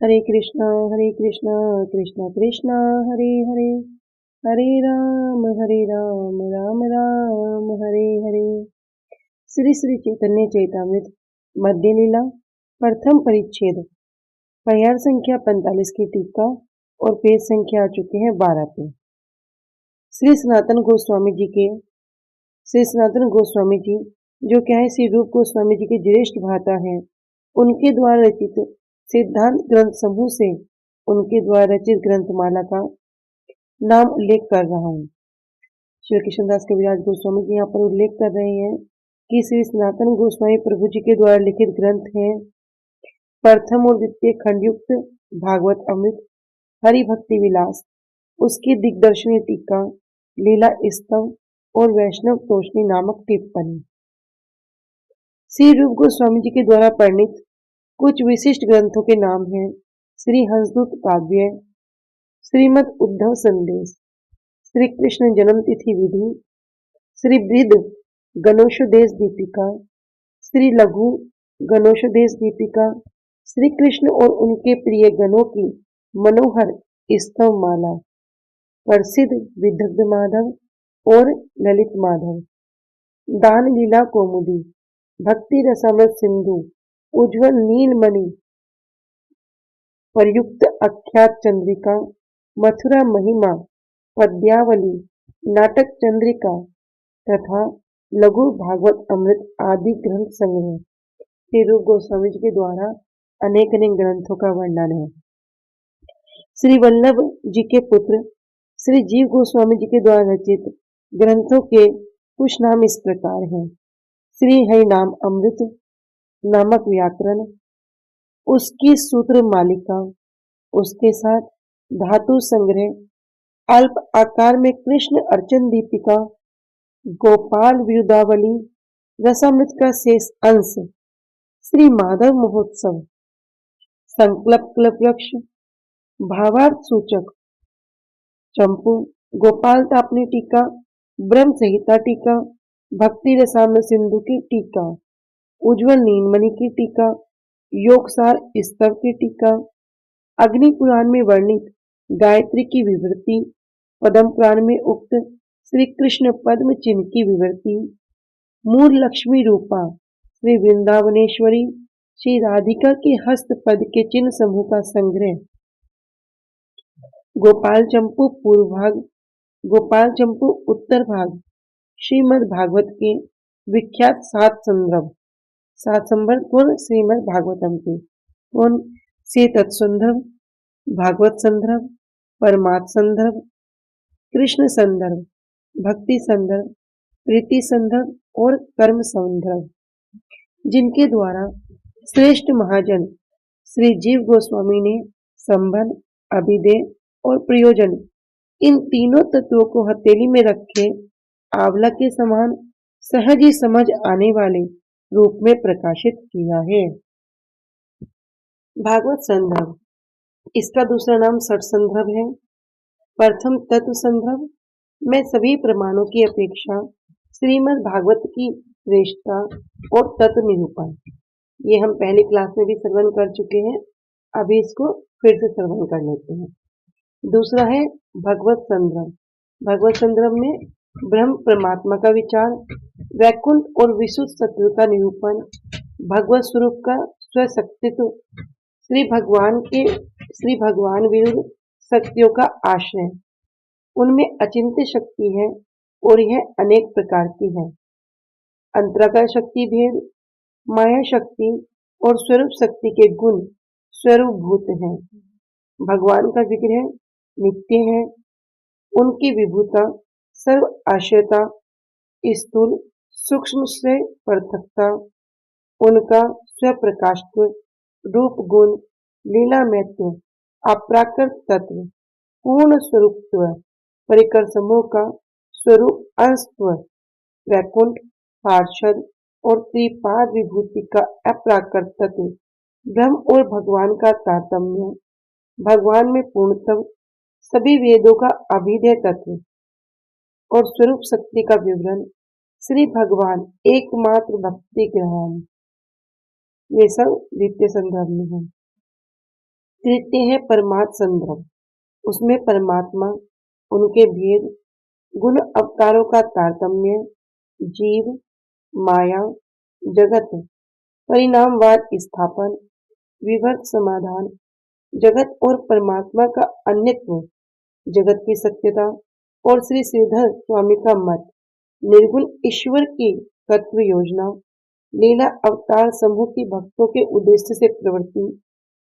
हरे कृष्णा कृष्णा कृष्णा हरे हरे, हरे राम राम राम हरे हरे। श्री श्री चैतन्य चैतामृत मध्य लीला प्रथम परिच्छेद प्रयार संख्या 45 की टीका और पेज संख्या आ चुके हैं 12 पे। श्री सनातन गोस्वामी जी जो क्या है श्री रूप गोस्वामी जी के ज्येष्ठ भ्राता हैं, उनके द्वारा रचित सिद्धांत ग्रंथ समूह से उनके द्वारा रचित ग्रंथमाला का नाम उल्लेख कर रहा हूँ। श्री कृष्णदास कविराज गोस्वामी जी यहाँ पर उल्लेख कर रहे हैं कि श्री सनातन गोस्वामी प्रभु जी के द्वारा लिखित ग्रंथ हैं प्रथम और द्वितीय खंडयुक्त भागवत अमृत, हरि भक्ति विलास, उसकी दिग्दर्शनी टीका, लीला स्तव और वैष्णव तोषणी नामक टिप्पणी। श्री रूप गोस्वामी जी के द्वारा वर्णित कुछ विशिष्ट ग्रंथों के नाम हैं श्री हंसदूत काव्य, श्रीमद उद्धव संदेश, श्री कृष्ण जन्म तिथि विधि, श्री बृहद गणोपदेश दीपिका, श्री लघु गणोपदेश दीपिका, श्री कृष्ण और उनके प्रिय गणों की मनोहर स्तव माला, प्रसिद्ध विदग्ध माधव और ललित माधव, दान लीला कौमुदी, भक्ति रसामृत सिंधु, उज्ज्वल नीलमणि, प्रयुक्त आख्यात चंद्रिका, मथुरा महिमा, पद्यावली, नाटक चंद्रिका तथा लघु भागवत अमृत आदि ग्रंथ संग्रह। श्री रूप गोस्वामी जी के द्वारा अनेक अनेक ग्रंथों का वर्णन है। श्री वल्लभ जी के पुत्र श्री जीव गोस्वामी जी के द्वारा रचित ग्रंथों के कुछ नाम इस प्रकार हैं। श्री हरि नाम अमृत नामक व्याकरण, उसकी सूत्र मालिका, उसके साथ धातु संग्रह, अल्प आकार में कृष्ण अर्चन दीपिका, गोपाल विरुदावली, रसामृत का शेष अंश, श्री माधव महोत्सव, संकल्प कल्प वृक्ष, भावार्थ सूचक, चंपू, गोपाल तापनी टीका, ब्रह्म संहिता टीका, भक्ति रसामृत सिंधु की टीका, उज्ज्वल नीलमणि की टीका, योगसार स्तव की टीका, अग्नि पुराण में वर्णित गायत्री की विवृति, पद्म पुराण में उक्त श्री कृष्ण पद्म चिन्ह की विवृति, मूल लक्ष्मी रूपा, श्री वृंदावनेश्वरी, श्री राधिका के हस्त पद के चिन्ह समूह का संग्रह, गोपाल चंपू पूर्व भाग, गोपाल चंपू उत्तर भाग, श्रीमद् भागवत के विख्यात 7 संदर्भ पूर्ण श्रीमद् भागवतम के कौन से तत्संदर्भ, भागवत संदर्भ, परमार्थ संदर्भ, कृष्ण संदर्भ, भक्ति संदर्भ, प्रीति संदर्भ और कर्म संदर्भ, जिनके द्वारा श्रेष्ठ महाजन श्री जीव गोस्वामी ने संबंध, अभिधेय और प्रयोजन इन तीनों तत्वों को हथेली में रखे आंवला के समान सहज ही समझ आने वाले रूप में प्रकाशित किया है। भागवत संदर्भ, इसका दूसरा नाम षट संदर्भ है। प्रथम तत्व संदर्भ में सभी प्रमाणों की अपेक्षा श्रीमद् भागवत की श्रेष्ठता और तत्व निरूपण, ये हम पहली क्लास में भी श्रवण कर चुके हैं, अभी इसको फिर से श्रवण कर लेते हैं। दूसरा है भगवत संदर्भ। भगवत संदर्भ में ब्रह्म परमात्मा का विचार, वैकुंठ और विशुद्ध सत्व का निरूपण, भगवत स्वरूप का स्वशक्तित्व, श्री भगवान विरुद्ध शक्तियों का आश्रय, उनमें अचिंत्य शक्ति है और यह अनेक प्रकार की है। अंतराकार शक्ति भेद, माया शक्ति और स्वरूप शक्ति के गुण स्वरूप भूत हैं। भगवान का विग्रह नित्य है, उनकी विभुता सर्व आश्रयता, स्थूल सूक्ष्म से पृथकता, उनका स्वप्रकाशत्व, रूप गुण, लीलामयत्व, अप्राकृत तत्व, पूर्ण स्वरूपत्व, परिकर समूह का स्वरूप अंशत्व, वैकुंठ, पार्षद और त्रिपाद विभूति का अप्राकृत तत्व, ब्रह्म और भगवान का तारतम्य, भगवान में पूर्णत्व, सभी वेदों का अभिधेय तत्व और स्वरूप शक्ति का विवरण, श्री भगवान एकमात्र भक्ति ग्रहण, ये सब द्वितीय संदर्भ में है। तृतीय है परमार्थ संदर्भ। उसमें परमात्मा, उनके भेद, गुण अवतारों का तारतम्य, जीव, माया, जगत, परिणामवाद स्थापन, विवर्त समाधान, जगत और परमात्मा का अन्यत्व, जगत की सत्यता और श्री श्रीधर स्वामी का मत, निर्गुण ईश्वर की तत्व योजना, लीला अवतार समूह की भक्तों के उद्देश्य से प्रवृत्ति,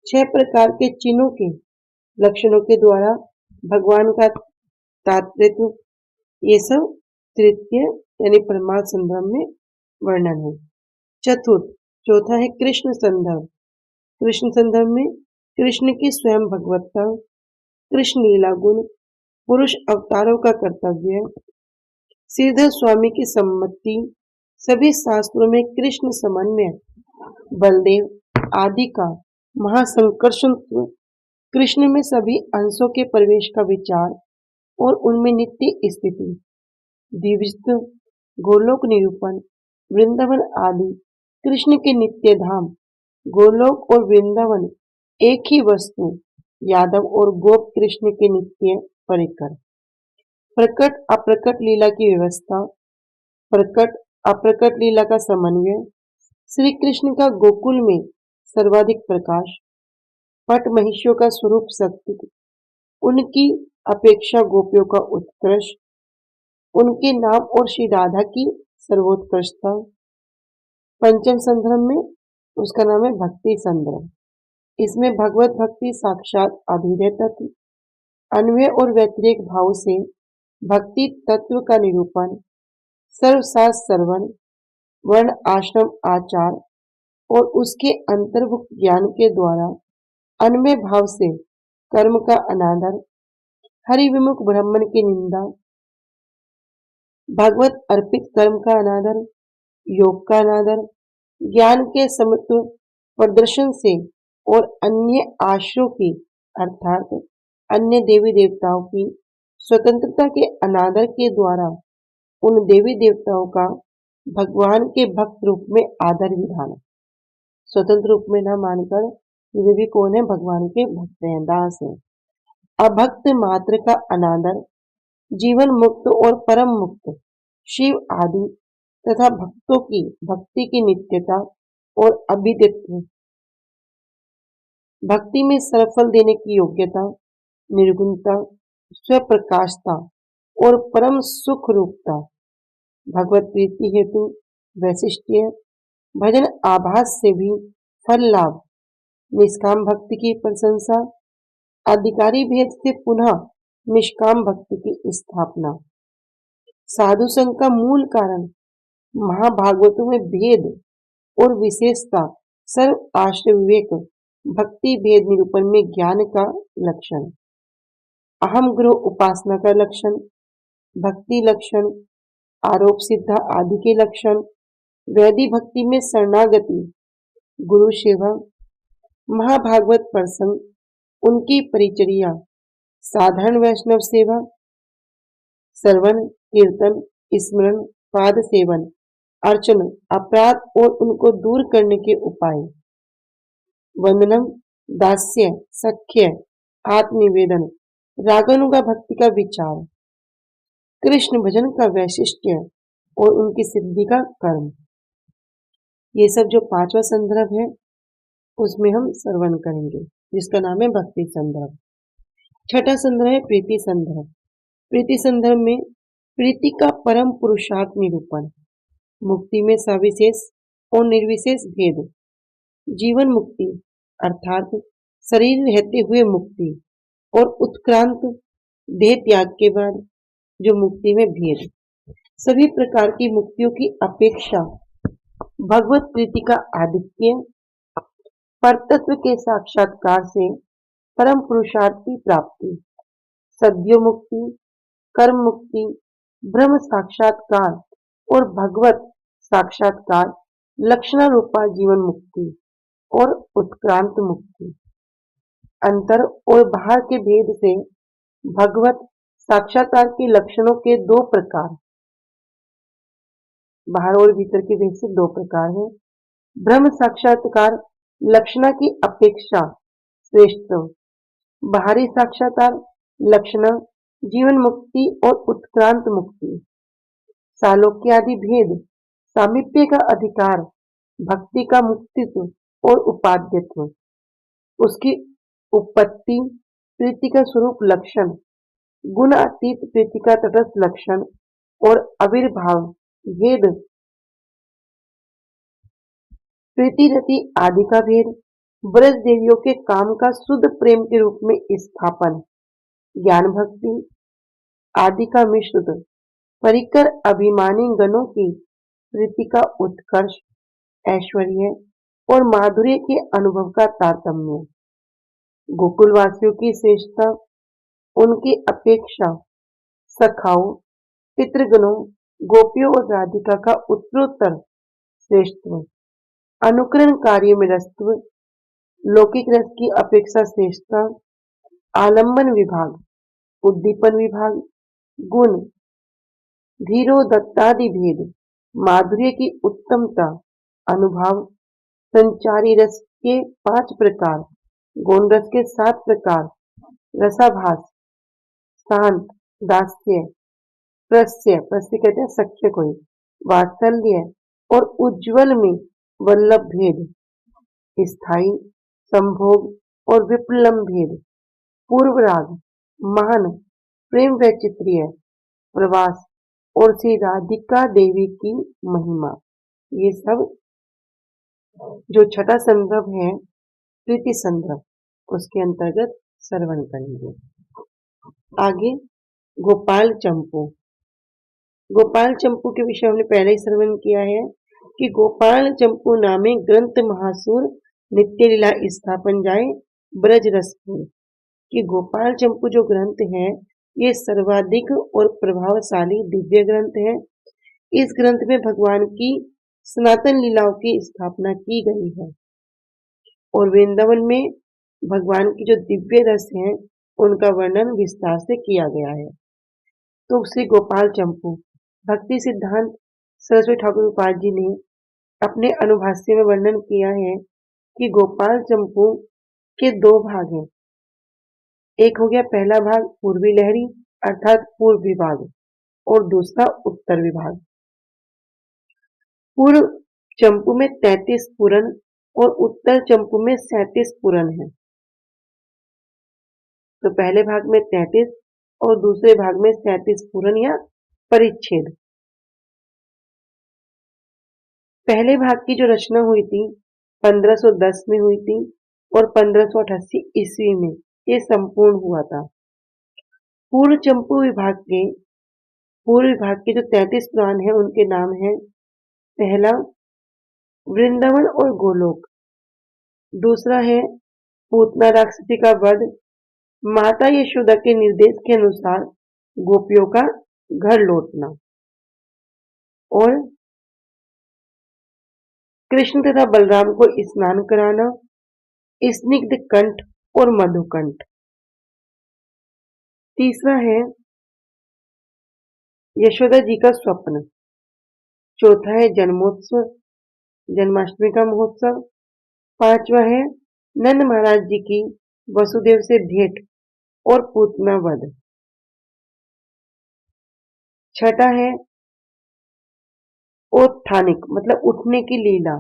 6 प्रकार के चिन्हों के लक्षणों के द्वारा भगवान का तात्वित्व, ये सब तृतीय यानी परमार्थ संदर्भ में वर्णन है। चौथा है कृष्ण संदर्भ। कृष्ण संदर्भ में कृष्ण की स्वयं भगवत्ता, कृष्ण लीला गुण, पुरुष अवतारों का कर्तव्य, श्रीधर स्वामी की सम्मति, सभी शास्त्रों में कृष्ण समन्वय, बलदेव आदि का महासंकर्षणत्व, कृष्ण में सभी अंशों के प्रवेश का विचार और उनमें नित्य स्थिति, द्विविधत्व, गोलोक निरूपण, वृंदावन आदि, कृष्ण के नित्य धाम, गोलोक और वृंदावन एक ही वस्तु, यादव और गोप कृष्ण के नित्य परिकर, प्रकट अप्रकट लीला की व्यवस्था, प्रकट अप्रकट लीला का समन्वय, श्री कृष्ण का गोकुल में सर्वाधिक प्रकाश, पट महिषियों का स्वरूप शक्ति, उनकी अपेक्षा गोपियों का उत्कृष्ट, उनके नाम और श्री राधा की सर्वोत्कृष्टता। पंचम संदर्भ में उसका नाम है भक्ति संदर्भ। इसमें भगवत भक्ति साक्षात अभेद्य तत्व, अन्वय और व्यतिरेक भाव से भक्ति तत्व का निरूपण, सर्वशास्त्र श्रवण, वर्ण आश्रम आचार और उसके अंतर्भुक्त ज्ञान के द्वारा अन्वय भाव से कर्म का अनादर, हरि विमुख ब्राह्मण की निंदा, भगवत अर्पित कर्म का अनादर, योग का अनादर, ज्ञान के समत्व प्रदर्शन से और अन्य आश्रयों की अर्थात अन्य देवी देवताओं की स्वतंत्रता के अनादर के द्वारा उन देवी देवताओं का भगवान के भक्त रूप में आदर विधान, स्वतंत्र रूप में न मानकर वे भी कौन है, भगवान के भक्त हैं, दास हैं। अभक्त मात्र का अनादर, जीवन मुक्त और परम मुक्त, शिव आदि तथा भक्तों की भक्ति की नित्यता और अभिदित्व, भक्ति में सरफल देने की योग्यता, निर्गुणता, स्वप्रकाशता और परम सुख रूपता, भगवत प्रीति हेतु वैशिष्ट्य, भजन आभास से भी फल लाभ, निष्काम भक्ति की प्रशंसा, अधिकारी भेद से पुनः निष्काम भक्ति की स्थापना, साधु संघ का मूल कारण, महाभागवतों में भेद और विशेषता, सर्व आश्रय विवेक, भक्ति भेद निरूपण में ज्ञान का लक्षण, अहम ग्रह उपासना का लक्षण, भक्ति लक्षण, आरोप सिद्धा आदि के लक्षण, वैदिक भक्ति में शरणागति, गुरु सेवा, महाभागवत प्रसंग, उनकी परिचर्या, साधारण वैष्णव सेवा, श्रवण कीर्तन स्मरण पाद सेवन अर्चन, अपराध और उनको दूर करने के उपाय, वंदनम, दास्य, सख्य, आत्मनिवेदन, रागानुगा भक्ति का विचार, कृष्ण भजन का वैशिष्ट्य और उनकी सिद्धि का कर्म। ये सब जो 5वां संदर्भ है उसमें हम श्रवण करेंगे, जिसका नाम है भक्ति संदर्भ। छठा संदर्भ है प्रीति संदर्भ। प्रीति संदर्भ में प्रीति का परम पुरुषार्थ निरूपण, मुक्ति में सविशेष और निर्विशेष भेद, जीवन मुक्ति अर्थात शरीर रहते हुए मुक्ति और उत्क्रांत देह त्याग के बाद जो मुक्ति में भेद, सभी प्रकार की मुक्तियों की अपेक्षा भगवत प्रीति का आधिक्य, परतत्व के साक्षात्कार से परम पुरुषार्थ की प्राप्ति, सद्यो मुक्ति, कर्म मुक्ति, ब्रह्म साक्षात्कार और भगवत साक्षात्कार, लक्षण रूपा जीवन मुक्ति और उत्क्रांत मुक्ति, अंतर और बाहर के भेद से भगवत साक्षात्कार के लक्षणों के 2 प्रकार, बाहर और भीतर के भेद से 2 प्रकार हैं। ब्रह्म साक्षात्कार लक्षणा की अपेक्षा श्रेष्ठत्व, बाहरी साक्षात्कार, लक्षण, जीवन मुक्ति और उत्क्रांत मुक्ति, सालोक्यादि भेद, सामीप्य का अधिकार, भक्ति का मुक्तित्व और उपाद्यत्व, उसकी उत्पत्ति, प्रीति का स्वरूप लक्षण, गुण अतीत प्रीति का तटस्थ लक्षण और आविर्भाव भेद, प्रीति रति आदि का भेद, ब्रज देवियों के काम का शुद्ध प्रेम के रूप में स्थापन, ज्ञान भक्ति आदि का मिश्रित, परिकर अभिमानी गणों की प्रीति का उत्कर्ष, ऐश्वर्य और माधुर्य के अनुभव का तारतम्य, गोकुलवासियों की श्रेष्ठता, उनकी अपेक्षा सखाओं, पितृगणों, गोपियों और राधिका का उत्तरोत्तर श्रेष्ठत्व, अनुकरण कार्य में रसत्व, लौकिक रस की अपेक्षा श्रेष्ठता, आलंबन विभाग, उद्दीपन विभाग, गुण, धीरोदत्तादि भेद, माधुर्य की उत्तमता, अनुभाव, संचारी रस के 5 प्रकार, गौण रस के 7 प्रकार, रसाभास, शांत, दास्य, प्रस्य कहते हैं सख्य कोई, वात्सल्य और उज्ज्वल में वल्लभ भेद, स्थायी, संभोग और विप्लम भेद, पूर्व राग, महान, प्रेम वैचित्र्य, प्रवास और श्री राधिका देवी की महिमा, ये सब जो छठा संदर्भ है प्रीति संदर्भ उसके अंतर्गत श्रवण करेंगे। आगे गोपाल चंपू। गोपाल चंपू के विषय हमने पहले ही श्रवण किया है कि गोपाल चंपू नामे ग्रंथ महासुर नित्य लीला स्थापन जाए ब्रज रसपुर, कि गोपाल चंपू जो ग्रंथ है ये सर्वाधिक और प्रभावशाली दिव्य ग्रंथ है। इस ग्रंथ में भगवान की सनातन लीलाओं की स्थापना की गई है और वृंदावन में भगवान की जो दिव्य रस हैं उनका वर्णन विस्तार से किया गया है। तो श्री गोपाल चंपू भक्ति सिद्धांत सरस्वती ठाकुर गोपाल जी ने अपने अनुभाष्य में वर्णन किया है कि गोपाल चंपू के 2 भाग हैं। एक हो गया पहला भाग पूर्वी लहरी अर्थात पूर्व विभाग और दूसरा उत्तर विभाग। पूर्व चंपू में 33 पुरन और उत्तर चंपू में 37 पुरन है। तो पहले भाग में 33 और दूसरे भाग में 37 पुरन या परिच्छेद। पहले भाग की जो रचना हुई थी 1510 में हुई थी और 1588 ईस्वी में ये संपूर्ण हुआ था। पूर्व चंपू विभाग के जो 33 पुराण हैं उनके नाम हैं, पहला वृंदावन और गोलोक, दूसरा है पूतना राक्षसी का वध, माता यशोदा के निर्देश के अनुसार गोपियों का घर लौटना और कृष्ण तथा बलराम को स्नान कराना, स्निग्ध कंठ और मधुकंठ। तीसरा है यशोदा जी का स्वप्न। चौथा है जन्मोत्सव, जन्माष्टमी का महोत्सव। पांचवा है नंद महाराज जी की वसुदेव से भेंट और पूतना वध। छठा है उत्थानिक मतलब उठने की लीला,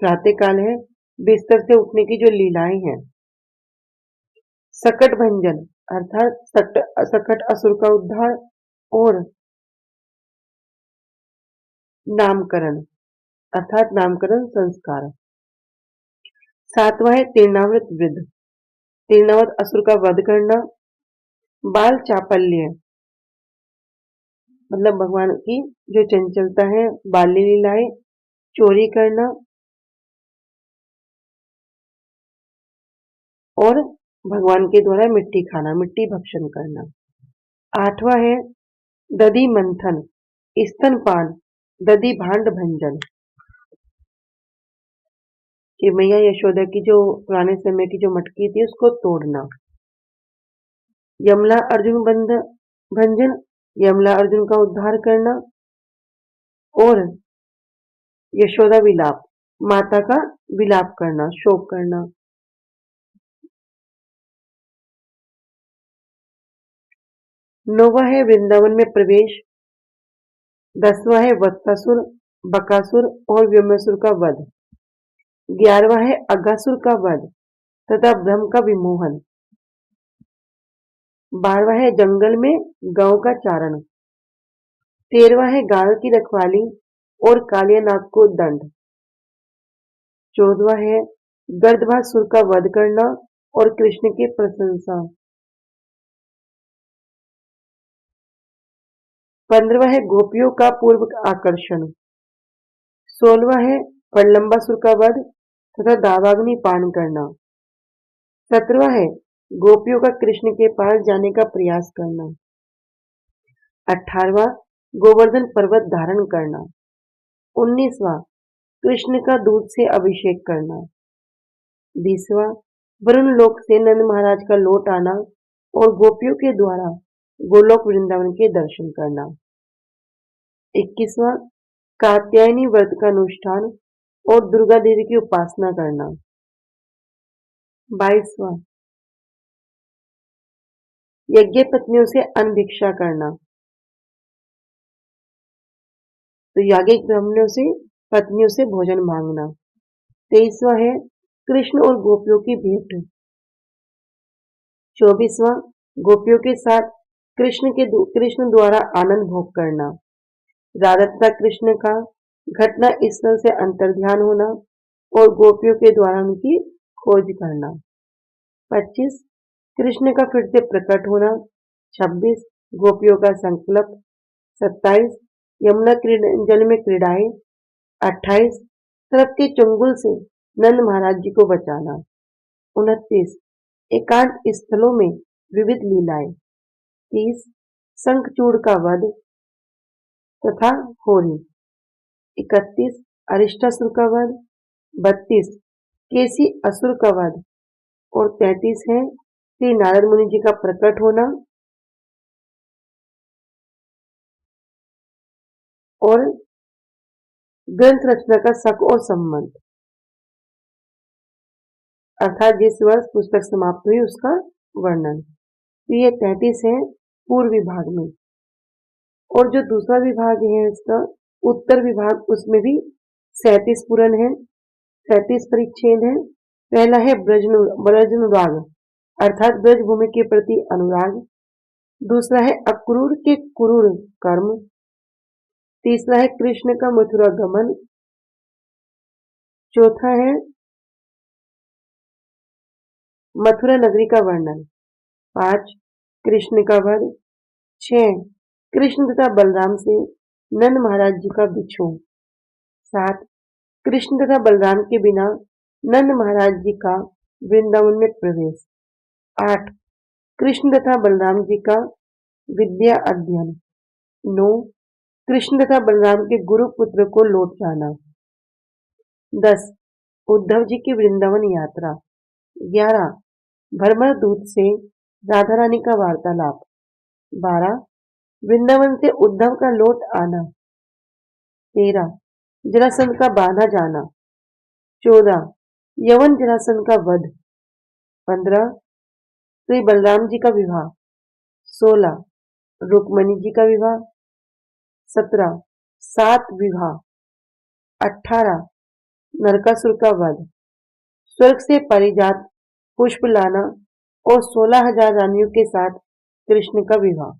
प्रातःकाल है बिस्तर से उठने की जो लीलाएं हैं। सकट भंजन अर्थात सकट असुर का उद्धार और नामकरण अर्थात नामकरण संस्कार। सातवां है तीर्णावृत वृद्ध, तीर्णावत असुर का वध करना। बाल चापल्य मतलब भगवान की जो चंचलता है, बाल्य लीलाएं, चोरी करना और भगवान के द्वारा मिट्टी खाना, मिट्टी भक्षण करना। आठवां है दधि मंथन, स्तनपान, दधि भांड भंजन, कि मैया यशोदा की जो पुराने समय की जो मटकी थी उसको तोड़ना। यमला अर्जुन भंजन, यमला अर्जुन का उद्धार करना और यशोदा विलाप, माता का विलाप करना, शोक करना। 9वां है वृंदावन में प्रवेश। 10वां है वत्सासुर, बकासुर और व्योमासुर का वध। 11वां है अघासुर का वध तथा ब्रह्म का विमोहन। 12वां है जंगल में गौ का चारण। 13वां है गायों की रखवाली और कालियानाग को दंड। 14वां है गर्दभासुर का वध करना और कृष्ण की प्रशंसा। 15वां है गोपियों का पूर्व आकर्षण। 16वां है प्रलंबासुर का वध तथा दावाग्नि पान करना। 17वां है गोपियों का कृष्ण के पास जाने का प्रयास करना। 18वां गोवर्धन पर्वत धारण करना। 19वां कृष्ण का दूध से अभिषेक करना। 20वां वरुण लोक से नंद महाराज का लौट आना और गोपियों के द्वारा गोलोक वृंदावन के दर्शन करना। 21वां कात्यायनी व्रत का अनुष्ठान और दुर्गा देवी की उपासना करना। 22वां यज्ञ पत्नियों से अन्न भिक्षा करना। तो याज्ञिक ब्राह्मणों से पत्नियों से भोजन मांगना। 23वां है कृष्ण और गोपियों की भेंट। 24वां गोपियों के साथ कृष्ण द्वारा आनंद भोग करना। राधा तथा कृष्ण का घटना स्थल से अंतर्ध्यान होना और गोपियों के द्वारा उनकी खोज करना। 25 कृष्ण का फिर से प्रकट होना। 26 गोपियों का संकल्प। 27 यमुना जल में क्रीड़ाएं। 28 सर्प के चंगुल से नंद महाराज जी को बचाना। 29 एकांत स्थलों में विविध लीलाएं। 30 शंखचूड़ का वध तथा होली। 31 अरिष्टासुर का वध। 32 केसी असुर का वध और 33 है श्री नारद मुनि जी का प्रकट होना और ग्रंथ रचना का शक और संबंध, अर्थात जिस वर्ष पुस्तक समाप्त हुई उसका वर्णन। तो ये 33 है पूर्व विभाग में। और जो दूसरा विभाग है इसका उत्तर विभाग, उसमें भी 37 पुराण है, 37 परिच्छेद है। पहला है ब्रज अनुराग अर्थात ब्रज भूमि के प्रति अनुराग। दूसरा है अक्रूर के क्रूर कर्म। तीसरा है कृष्ण का मथुरा गमन। चौथा है मथुरा नगरी का वर्णन। 5 कृष्ण का वध। 6 कृष्ण तथा बलराम से नंद महाराज जी का बिछोह। 7 कृष्ण तथा बलराम के बिना नंद महाराज जी का वृंदावन में प्रवेश। 8 कृष्ण तथा बलराम जी का विद्या अध्ययन। 9 कृष्ण तथा बलराम के गुरु पुत्र को लौट जाना। 10 उद्धव जी की वृंदावन यात्रा। 11 भ्रमर दूत से राधा रानी का वार्तालाप। 12 वृंदावन से उद्धव का लौट आना। 13 जरासंध का बांधा जाना। 14 यवन जरासंध का वध। 15 श्री बलराम जी का विवाह। 16 रुक्मणी जी का विवाह। 17 सात विवाह। 18 नरकासुर का वध। स्वर्ग से पारिजात पुष्प लाना और 16,000 रानियों के साथ कृष्ण का विवाह।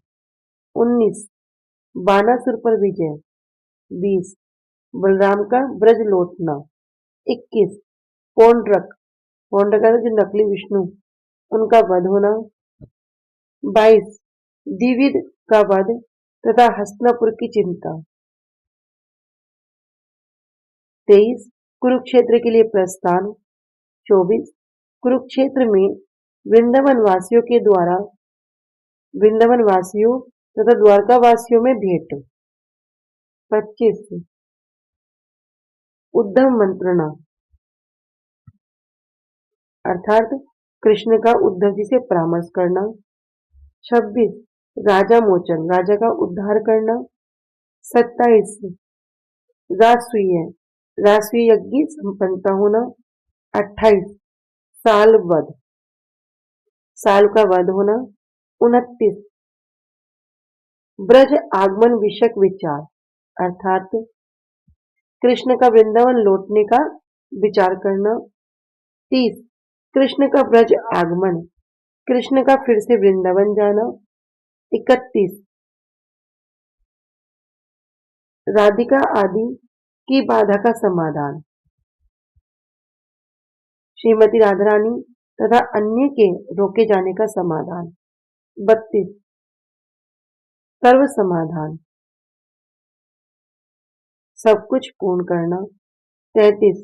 19 बानासुर पर विजय। 20 बलराम का ब्रज लौटना। 21 पौंड्रक पौंड्रक का जो नकली विष्णु उनका वध होना। 22 द्विविद का वध तथा हस्तिनापुर की चिंता। 23 कुरुक्षेत्र के लिए प्रस्थान। 24 कुरुक्षेत्र में वृंदावन वासियों के द्वारा वृंदावन वासियों तथा द्वारका वासियों में भेंट। 25 उद्धव मंत्रणा अर्थात कृष्ण का उद्धव जी से परामर्श करना। 26 राजा मोचन राजा का उद्धार करना। 27 राजसूय राजसूय यज्ञ संपन्नता होना। 28 साल वध साल का वध होना। 29 ब्रज आगमन विषयक विचार अर्थात कृष्ण का वृंदावन लौटने का विचार करना। 30 कृष्ण का ब्रज आगमन, कृष्ण का फिर से वृंदावन जाना। 31 राधिका आदि की बाधा का समाधान, श्रीमती राधारानी तथा अन्य के रोके जाने का समाधान। 32 सर्व समाधान, सब कुछ पूर्ण करना। 33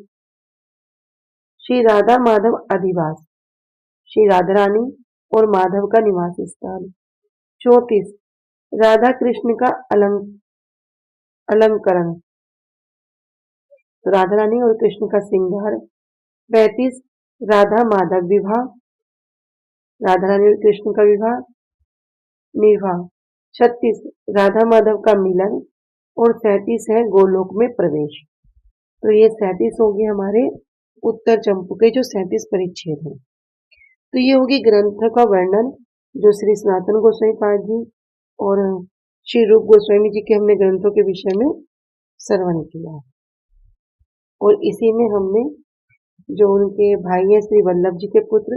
श्री राधा माधव अधिवास, श्री राधारानी और माधव का निवास स्थान। 34 राधा कृष्ण का अलंकरण, राधा रानी और कृष्ण का श्रृंगार। 35 राधा माधव विवाह, राधा रानी और कृष्ण का विवाह निर्वाह। 36 राधा माधव का मिलन और 37 है गोलोक में प्रवेश। तो ये 37 हो गए हमारे उत्तर चंपू के जो 37 परिच्छेद हैं। तो ये होगी ग्रंथ का वर्णन जो श्री सनातन गोस्वामी पाद जी और श्री रूप गोस्वामी जी के हमने ग्रंथों के विषय में श्रवण किया। और इसी में हमने जो उनके भाई हैं श्री वल्लभ जी के पुत्र,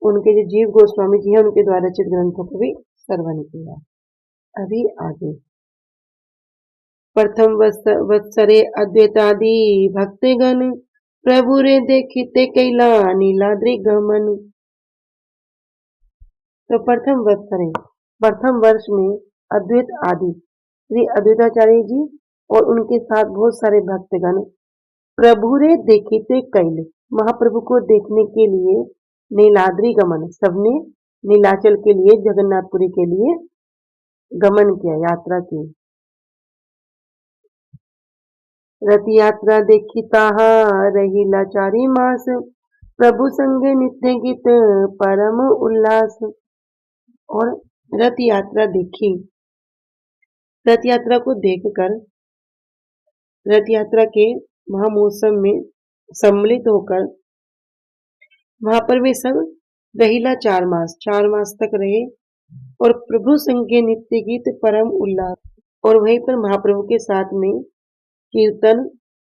उनके जो जीव गोस्वामी जी हैं उनके द्वारा रचित ग्रंथों को भी श्रवण किया। अभी आगे प्रथम वत्सरे अद्वैतादि भक्तगण प्रभु रे देखिते कैला नीलाद्रि गमन। तो प्रथम वत्सरे प्रथम वर्ष में अद्वैत आदि श्री अद्वैताचार्य जी और उनके साथ बहुत सारे भक्तगण प्रभु रे देखिते कैल महाप्रभु को देखने के लिए नीलाद्रि गमन, सबने नीलाचल के लिए जगन्नाथपुरी के लिए गमन किया, यात्रा की। रथ यात्रा देखी ताहा रहीला चारी मास प्रभु संगे नित्य गीत परम उल्लास। और रथ यात्रा देखी, रथ यात्रा को देखकर रथ यात्रा के महामहोत्सव में सम्मिलित होकर वहां पर वे सब रहीला 4 मास तक रहे और प्रभु संगे नित्य गीत परम उल्लास, और वहीं पर महाप्रभु के साथ में कीर्तन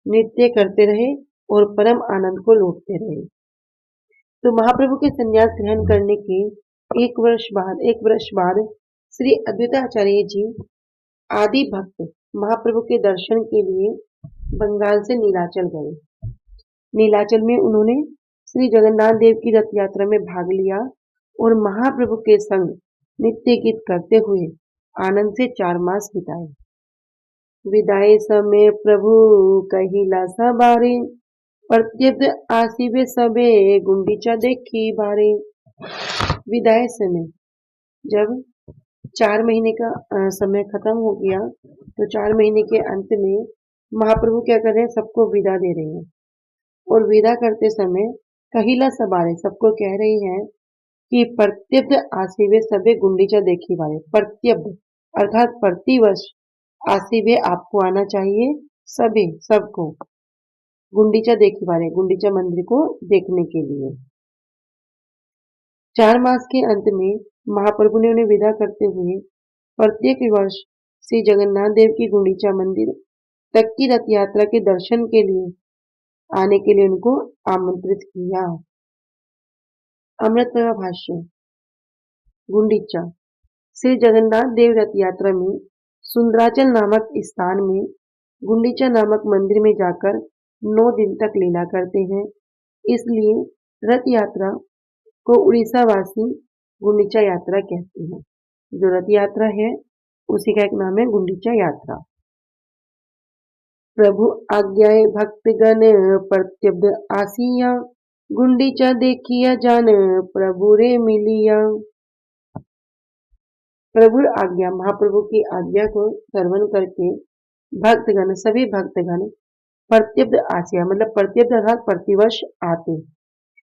नृत्य करते रहे और परम आनंद को लूटते रहे। तो महाप्रभु के संन्यास ग्रहण करने के एक वर्ष बाद श्री अद्वैताचार्य जी आदि भक्त महाप्रभु के दर्शन के लिए बंगाल से नीलाचल गए। नीलाचल में उन्होंने श्री जगन्नाथ देव की रथ यात्रा में भाग लिया और महाप्रभु के संग नित्य गीत करते हुए आनंद से 4 मास बिताए। विदाई समय प्रभु कहिला सबारे प्रत्युत आसीबे सबे गुंडीचा देखी बारे। विदाई समय जब 4 महीने का समय खत्म हो गया तो 4 महीने के अंत में महाप्रभु क्या कर रहे हैं, सबको विदा दे रहे हैं और विदा करते समय कहिला सबारे सबको कह रही हैं कि प्रत्यब्ध आसीबे सबे गुंडीचा देखी बारे। प्रत्यब्ध अर्थात प्रतिवर्ष आसीबे आपको आना चाहिए, सभी सबको गुंडीचा देखी बारे गुंडीचा मंदिर को देखने के लिए। 4 मास के अंत में महाप्रभु ने उन्हें विदा करते हुए प्रत्येक वर्ष श्री जगन्नाथ देव की गुंडीचा मंदिर तक की रथ यात्रा के दर्शन के लिए आने के लिए उनको आमंत्रित किया। अमृत भाष्य गुंडीचा श्री जगन्नाथ देव रथ यात्रा में सुंदराचल नामक स्थान में गुंडीचा नामक मंदिर में जाकर 9 दिन तक लीला करते हैं। इसलिए रथ यात्रा को उड़ीसा वासी गुंडीचा यात्रा कहते हैं। जो रथ यात्रा है उसी का एक नाम है गुंडीचा यात्रा। प्रभु आज्ञाए भक्तगण प्रत्यब्ध आसिया गुंडीचा देखिया जान प्रभु रे मिलिया। प्रभु आज्ञा महाप्रभु की आज्ञा को श्रवण करके भक्तगण सभी भक्तगण प्रत्यब्ध आसिया मतलब प्रत्यब्ध अर्थात प्रतिवर्ष आते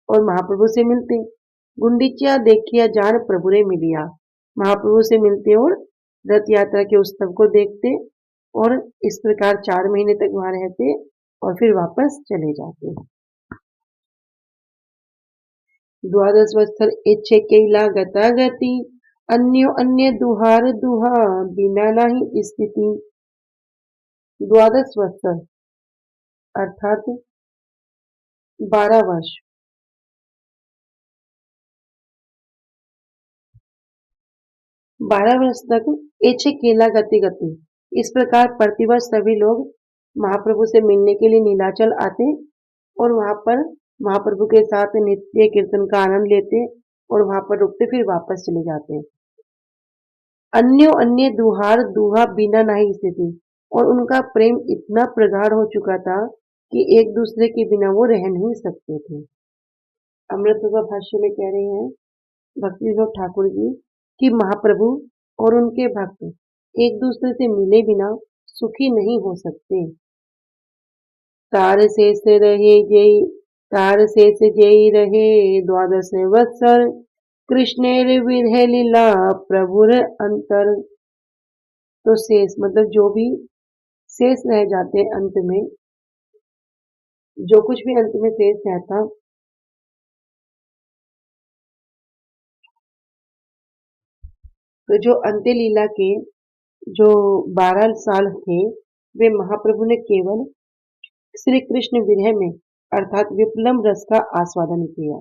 और महाप्रभु से मिलते। गुंडीचा देखिया जान प्रभु रे मिलिया, महाप्रभु से मिलते और रथ यात्रा के उत्सव को देखते और इस प्रकार 4 महीने तक वहां रहते और फिर वापस चले जाते। द्वादश वत्सर इच्छे कैला गता गति अन्यो अन्य दुहार दुहा बिना नाही स्थिति। द्वादश वत्सर अर्थात 12 वर्ष। 12 वर्ष तक एछे केला गति गति। इस प्रकार प्रतिवर्ष सभी लोग महाप्रभु से मिलने के लिए नीलाचल आते और वहां पर महाप्रभु के साथ नित्य कीर्तन का आनंद लेते और वहां पर रुकते फिर वापस चले जाते। अन्यो अन्य दुहार दुहा बिना नहीं स्थिति। और उनका प्रेम इतना प्रगाढ़ हो चुका था कि एक दूसरे के बिना वो रह नहीं सकते थे। अमृत बाबा भाष्य में कह रहे हैं भक्ति विनोद ठाकुर जी कि महाप्रभु और उनके भक्त एक दूसरे से मिले बिना सुखी नहीं हो सकते। तार शेष रहे जय तार शेष जय रहे द्वादश वत्सर कृष्णेर विरह लीला प्रभुर अंतर। तो शेष मतलब जो भी शेष रह जाते अंत में, जो कुछ भी अंत में शेष रहता तो जो अंत्य लीला के जो 12 साल थे वे महाप्रभु ने केवल श्री कृष्ण विरह में अर्थात विप्लम रस का आस्वादन किया।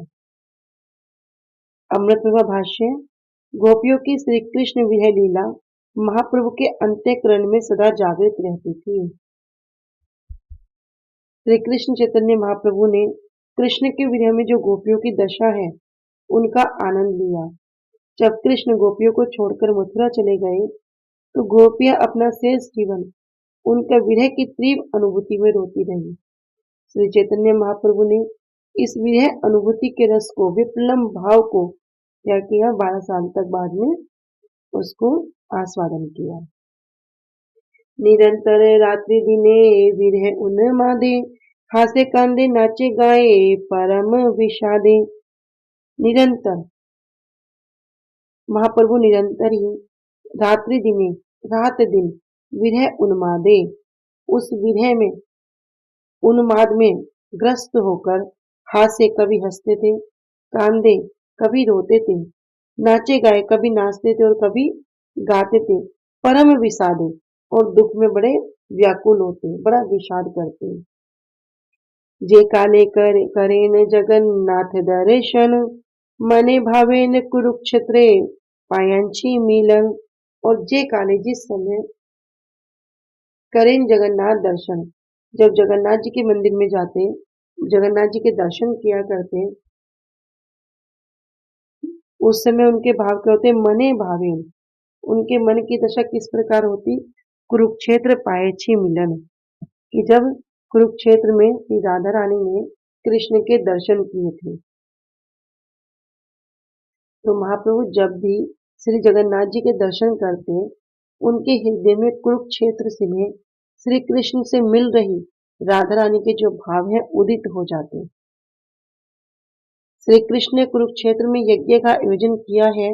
अमृत प्रभा भाष्य गोपियों की श्री कृष्ण विरह लीला महाप्रभु के अंत्यकरण में सदा जागृत रहती थी। श्री कृष्ण चैतन्य महाप्रभु ने कृष्ण के विरह में जो गोपियों की दशा है उनका आनंद लिया। जब कृष्ण गोपियों को छोड़कर मथुरा चले गए तो गोपियां अपना शेष जीवन उनका विरह की तीव्र अनुभूति में रोती रही। श्री चैतन्य महाप्रभु ने इस विरह अनुभूति के रस को विप्लम भाव को क्या किया 12 साल तक बाद में उसको आस्वादन किया। निरंतर रात्रि दिने विरह उन्मादे हासे कांदे नाचे गाए परम विषादे। निरंतर महाप्रभु निरंतर ही रात्रि दिने रात दिन विरह उन्मादे उस विरह में उन्माद में ग्रस्त होकर हास्य कभी हंसते थे, कांदे कभी रोते थे, नाचे गाए कभी नाचते थे और कभी गाते थे, परम विषादे और दुख में बड़े व्याकुल होते, बड़ा विषाद करते। जे काले करेन जगन्नाथ दर्शन मने भावेन कुरुक्षेत्रे पायांची मिलन। और जे काले जिस समय करेन जगन्नाथ दर्शन जब जगन्नाथ जी के मंदिर में जाते जगन्नाथ जी के दर्शन किया करते उस समय उनके भाव क्या होते मने भावेन। उनके मन की दशा किस प्रकार होती कुरुक्षेत्र पायछी मिलन कि जब कुरुक्षेत्र में श्री राधा रानी ने कृष्ण के दर्शन किए थे तो महाप्रभु जब भी श्री जगन्नाथ जी के दर्शन करते उनके हृदय में कुरुक्षेत्र से में श्री कृष्ण से मिल रही राधा रानी के जो भाव है उदित हो जाते। श्री कृष्ण ने कुरुक्षेत्र में यज्ञ का आयोजन किया है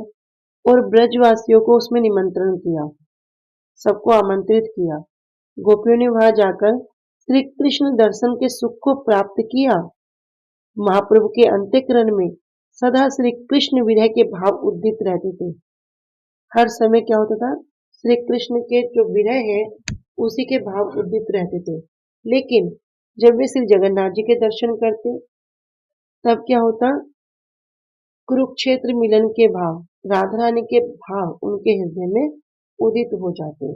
और ब्रजवासियों को उसमें निमंत्रण किया, सबको आमंत्रित किया। गोपियों ने वहां जाकर श्री कृष्ण दर्शन के सुख को प्राप्त किया। महाप्रभु के अंत्यकरण में सदा श्री कृष्ण विरह के भाव उद्दित रहते थे। हर समय क्या होता था श्री कृष्ण के जो विरह है उसी के भाव उद्दित रहते थे। लेकिन जब वे श्री जगन्नाथ जी के दर्शन करते तब क्या होता कुरुक्षेत्र मिलन के भाव राधा रानी के भाव उनके हृदय में उदित हो जाते।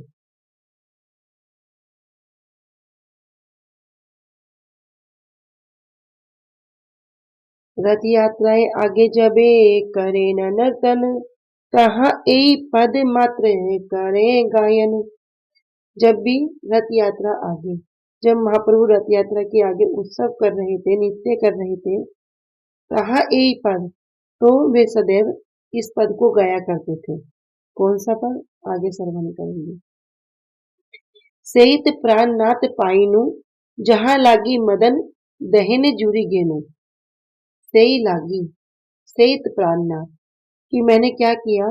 रथ यात्राएं आगे जबे करे न नर्तन कहाँ ए पद मात्र करे गायन। जब भी रथ यात्रा आगे जब महाप्रभु रथ यात्रा के आगे उत्सव कर रहे थे नृत्य कर रहे थे कहाँ ए पद तो वे सदैव इस पद को गाया करते थे। कौन सा पद आगे श्रवण करेंगे। सेइत प्राण नाथ पाइनु जहां लागी मदन दहन जूरी गेनु। सही लागी सहित प्राणनाथ कि मैंने क्या किया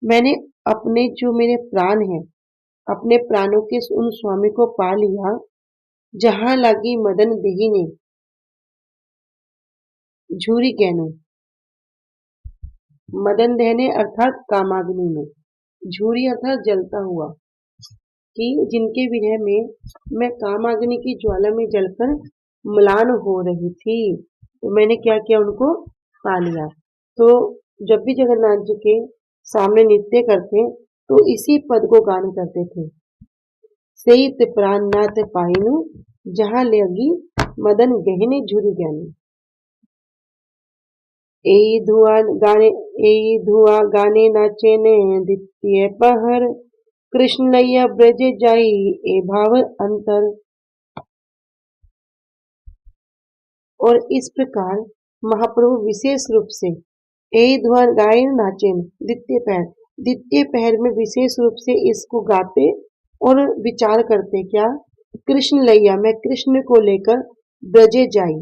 मैंने अपने जो मेरे प्राण हैं अपने प्राणों के उन स्वामी को पा लिया जहां लागी मदन देहिने झूरी गैनो। मदन दहने अर्थात कामाग्नि में, झूरी अर्थात जलता हुआ, कि जिनके विरह में मैं कामाग्नि की ज्वाला में जलकर म्लान हो रही थी, तो मैंने क्या किया, उनको पा लिया। तो जब भी जगन्नाथ जी के सामने नृत्य करते तो इसी पद को गान करते थे, सेइत प्राणनाथ पाइनु जहाँ लगी मदन गहने झूरी ज्ञानी। एई धुआ गाने नाचे ने द्वितीय पहर, कृष्ण नैया ब्रज जाई ए भाव अंतर। और इस प्रकार महाप्रभु विशेष रूप से एई धुआ गाए नाचे द्वितीय पहर में विशेष रूप से इसको गाते और विचार करते क्या, कृष्ण लैया, मैं कृष्ण को लेकर ब्रजे जाई,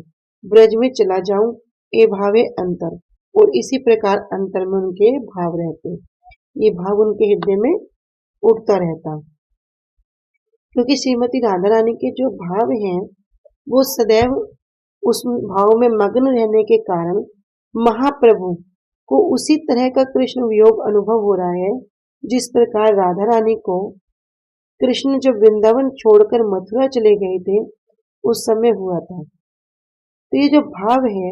ब्रज में चला जाऊं, ए भावे अंतर, और इसी प्रकार अंतर में उनके भाव रहते, ये भाव उनके हृदय में उठता रहता। क्योंकि श्रीमती राधा रानी के जो भाव हैं वो सदैव उस भाव में मग्न रहने के कारण महाप्रभु को उसी तरह का कृष्ण वियोग अनुभव हो रहा है जिस प्रकार राधा रानी को कृष्ण जब वृंदावन छोड़कर मथुरा चले गए थे उस समय हुआ था। तो ये जो भाव है,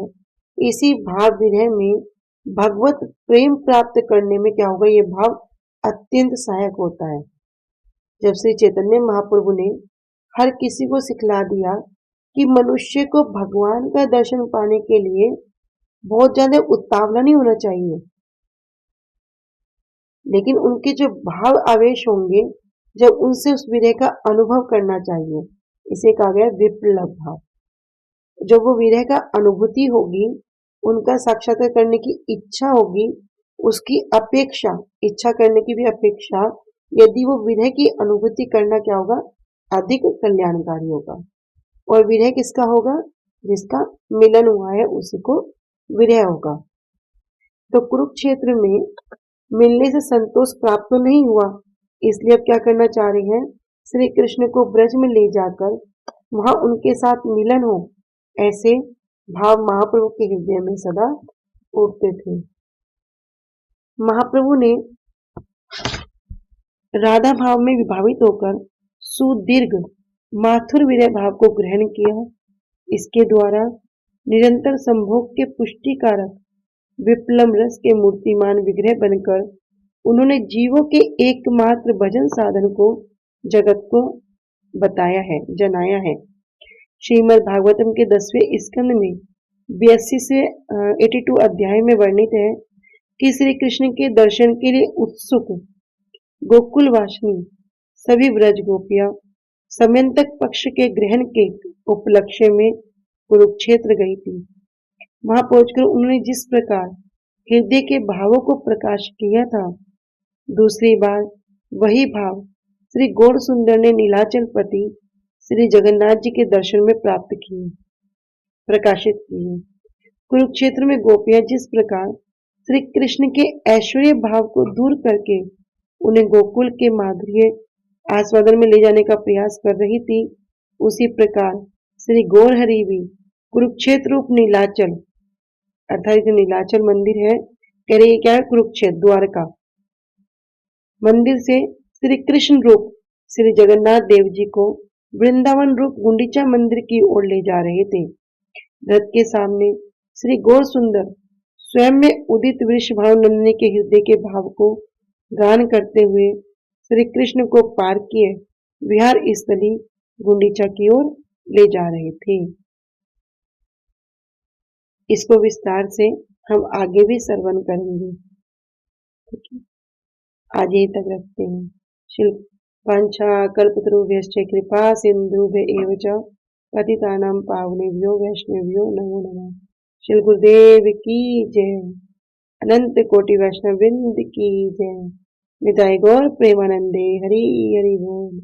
इसी भाव विरह में भगवत प्रेम प्राप्त करने में क्या होगा, ये भाव अत्यंत सहायक होता है। जब श्री चैतन्य महाप्रभु ने हर किसी को सिखला दिया कि मनुष्य को भगवान का दर्शन पाने के लिए बहुत ज्यादा उतावला नहीं होना चाहिए, लेकिन उनके जो भाव आवेश होंगे जब उनसे उस विरह का अनुभव करना चाहिए, इसे कहा गया विप्लव भाव। जब वो विरह का अनुभूति होगी, उनका साक्षात्कार करने की इच्छा होगी, उसकी अपेक्षा, इच्छा करने की भी अपेक्षा, यदि वो विरह की अनुभूति करना क्या होगा, अधिक कल्याणकारी होगा। और विरह किसका होगा, जिसका मिलन हुआ है उसी को विरह होगा। तो कुरुक्षेत्र में मिलने से संतोष प्राप्त तो नहीं हुआ, इसलिए अब क्या करना चाह रही हैं, श्री कृष्ण को ब्रज में ले जाकर वहां उनके साथ मिलन हो, ऐसे भाव महाप्रभु के हृदय में सदा उठते थे। महाप्रभु ने राधा भाव में विभावित होकर सुदीर्घ माथुर विरह भाव को ग्रहण किया। इसके द्वारा निरंतर संभोग के पुष्टिकारक विप्लव रस के मूर्तिमान विग्रह बनकर उन्होंने जीवों के एकमात्र भजन साधन को जगत को बताया है, जनाया है। श्रीमद् भागवतम के 10वें स्कंद में 82 से 82 अध्याय में वर्णित है कि श्री कृष्ण के दर्शन के लिए उत्सुक गोकुल वासिनी सभी व्रज गोपियां समयंतक पक्ष के ग्रहण के उपलक्ष्य में कुरुक्षेत्र गई थी। वहां पहुंचकर उन्होंने जिस प्रकार हृदय के भावों को प्रकाश किया था, दूसरी बार वही भाव श्री गौर सुंदर ने नीलाचल पति श्री जगन्नाथ जी के दर्शन में प्राप्त किए, प्रकाशित किए। कुरुक्षेत्र में गोपियां जिस प्रकार श्री कृष्ण के ऐश्वर्य भाव को दूर करके उन्हें गोकुल के माधुर्य आस्वादन में ले जाने का प्रयास कर रही थी, उसी प्रकार श्री गौर हरि भी कुरुक्षेत्र रूप नीलाचल, अर्थात जो नीलाचल मंदिर है, कह रही क्या है, कुरुक्षेत्र द्वारका मंदिर से श्री कृष्ण रूप श्री जगन्नाथ देव जी को वृंदावन रूप गुंडीचा मंदिर की ओर ले जा रहे थे। रथ के सामने श्री गौर सुंदर स्वयं में उदित वृषभाव नंदिनी के हृदय के भाव को गान करते हुए श्री कृष्ण को पार किए विहार स्थली गुंडीचा की ओर ले जा रहे थे। इसको विस्तार से हम आगे भी श्रवण करेंगे। ठीक है, आज यहीं तक रखते हैं। शिल्प वांछा कल्पतरुभ्यश्च कृपा सिंधुभ्य एव च पतितानां पावनेभ्यो वैष्णवेभ्यो नमो नमः। श्री गुरुदेव की जय। अनंत कोटि वैष्णव वृंद की जय। निताय गौर प्रेमानंदे हरि हरि बोल।